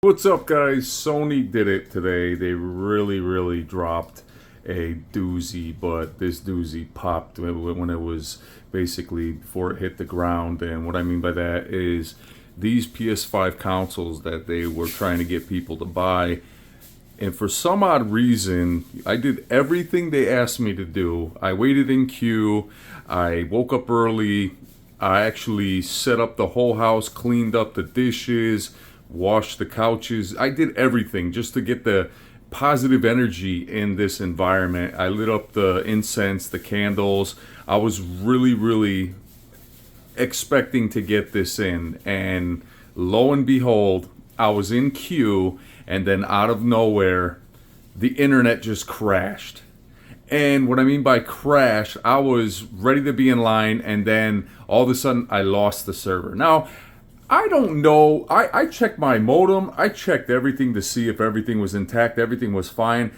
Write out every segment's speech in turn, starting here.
What's up, guys? Sony did it today. They really dropped a doozy, but this doozy popped when it was basically before it hit the ground. And what I mean by that is these PS5 consoles that they were trying to get people to buy. And for some odd reason, I did everything they asked me to do. I waited in queue. I woke up early. I actually set up the whole house, cleaned up the dishes, washed the couches. I did everything just to get the positive energy in this environment. I lit up the incense, the candles. I was really expecting to get this in, and lo and behold, I was in queue, and then out of nowhere the internet just crashed. And what I mean by crash, I was ready to be in line, and then all of a sudden I lost the server. Now, I don't know. I checked my modem. I checked everything to see if everything was intact. Everything was fine.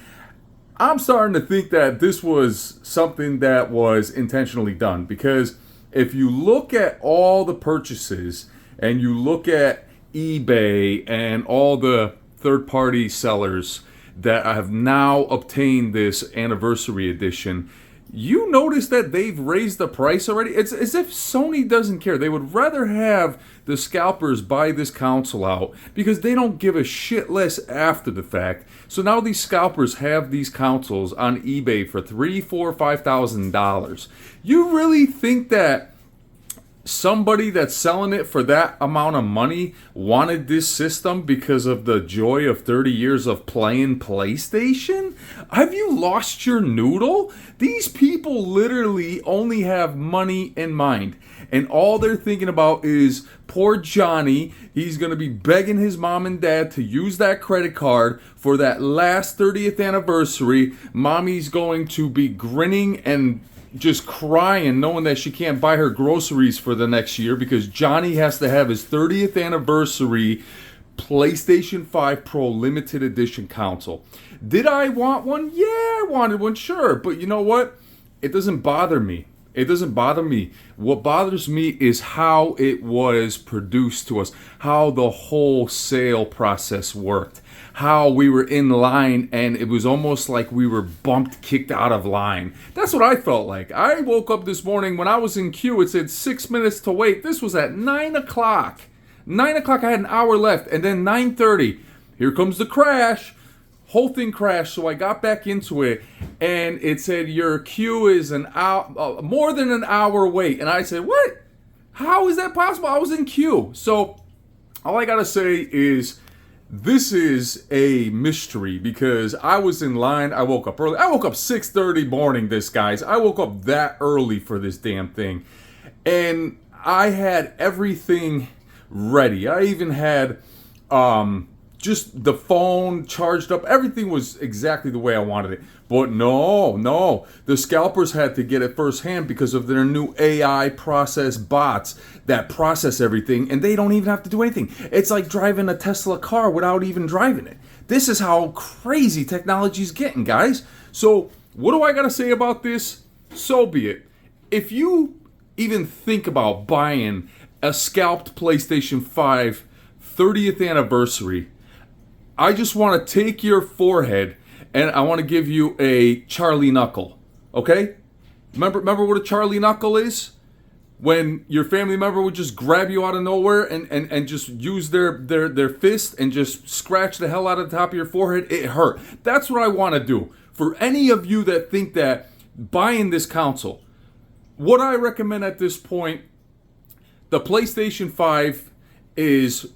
I'm starting to think that this was something that was intentionally done, because if you look at all the purchases and you look at eBay and all the third-party sellers that have now obtained this anniversary edition, you notice that they've raised the price already. It's as if Sony doesn't care. They would rather have the scalpers buy this console out because they don't give a shit less after the fact. So now these scalpers have these consoles on eBay for $3,000, $4,000, $5,000. You really think that somebody that's selling it for that amount of money wanted this system because of the joy of 30 years of playing PlayStation? Have you lost your noodle? These people literally only have money in mind, and all they're thinking about is poor Johnny. He's going to be begging his mom and dad to use that credit card for that last 30th anniversary. Mommy's going to be grinning and just crying knowing that she can't buy her groceries for the next year because Johnny has to have his 30th anniversary PlayStation 5 Pro limited edition console. Did I want one? Yeah, I wanted one, sure. But you know what? It doesn't bother me. It doesn't bother me. What bothers me is how it was produced to us, how the whole sale process worked, how we were in line and it was almost like we were kicked out of line. That's what I felt like. I woke up this morning when I was in queue. It said 6 minutes to wait. This was at 9 o'clock. 9 o'clock, I had an hour left. And then 9:30, here comes the crash. Whole thing crashed, so I got back into it, and it said your queue is an hour, more than an hour wait. And I said, what? How is that possible? I was in queue. So all I gotta say is this is a mystery, because I was in line. I woke up early. I woke up 6:30 morning, guys. I woke up that early for this damn thing, and I had everything ready. I even had just the phone charged up. Everything was exactly the way I wanted it. But no. The scalpers had to get it firsthand because of their new AI process bots that process everything, and they don't even have to do anything. It's like driving a Tesla car without even driving it. This is how crazy technology's getting, guys. So what do I gotta say about this? So be it. If you even think about buying a scalped PlayStation 5 30th anniversary, I just want to take your forehead and I want to give you a Charlie knuckle, okay? Remember what a Charlie knuckle is? When your family member would just grab you out of nowhere and just use their fist and just scratch the hell out of the top of your forehead. It hurt. That's what I want to do. For any of you that think that buying this console, what I recommend at this point, the PlayStation 5 is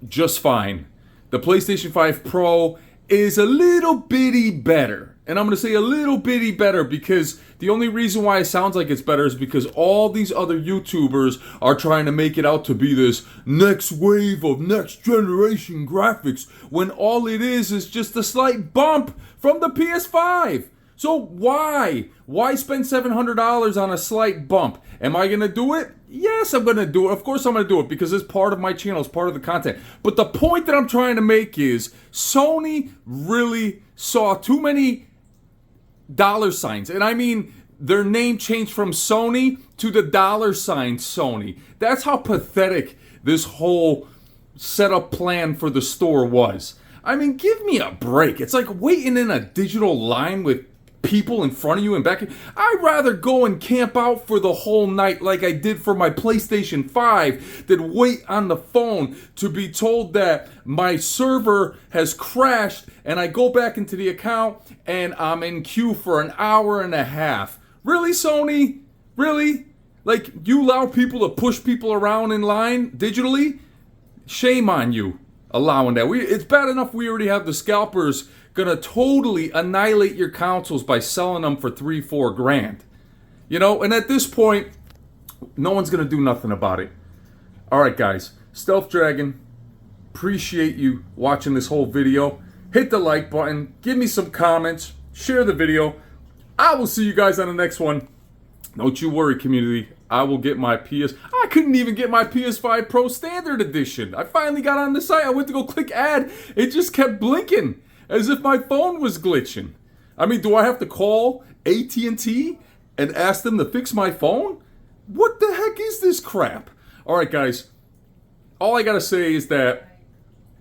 just fine. The PlayStation 5 Pro is a little bitty better. And I'm going to say a little bitty better because the only reason why it sounds like it's better is because all these other YouTubers are trying to make it out to be this next wave of next generation graphics, when all it is just a slight bump from the PS5. So why? Why spend $700 on a slight bump? Am I going to do it? Yes, I'm going to do it. Of course I'm going to do it because it's part of my channel. It's part of the content. But the point that I'm trying to make is Sony really saw too many dollar signs. And I mean, their name changed from Sony to the dollar sign Sony. That's how pathetic this whole setup plan for the store was. I mean, give me a break. It's like waiting in a digital line with people in front of you and back. I'd rather go and camp out for the whole night like I did for my PlayStation 5 than wait on the phone to be told that my server has crashed and I go back into the account and I'm in queue for an hour and a half. Really, Sony? Really? Like, you allow people to push people around in line digitally? Shame on you allowing that. It's bad enough we already have the scalpers gonna totally annihilate your consoles by selling them for $3-4 grand. You know, and at this point, no one's gonna do nothing about it. Alright guys, Stealth Dragon, appreciate you watching this whole video. Hit the like button, give me some comments, share the video. I will see you guys on the next one. Don't you worry, community. I will get my I couldn't even get my PS5 Pro Standard Edition. I finally got on the site. I went to go click add. It just kept blinking as if my phone was glitching. I mean, do I have to call AT&T and ask them to fix my phone? What the heck is this crap? All right, guys. All I gotta say is that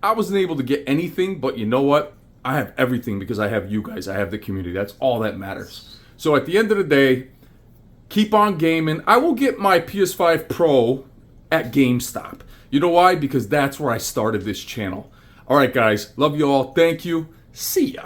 I wasn't able to get anything, but you know what? I have everything because I have you guys. I have the community. That's all that matters. So at the end of the day, keep on gaming. I will get my PS5 Pro at GameStop. You know why? Because that's where I started this channel. All right, guys. Love you all. Thank you. See ya.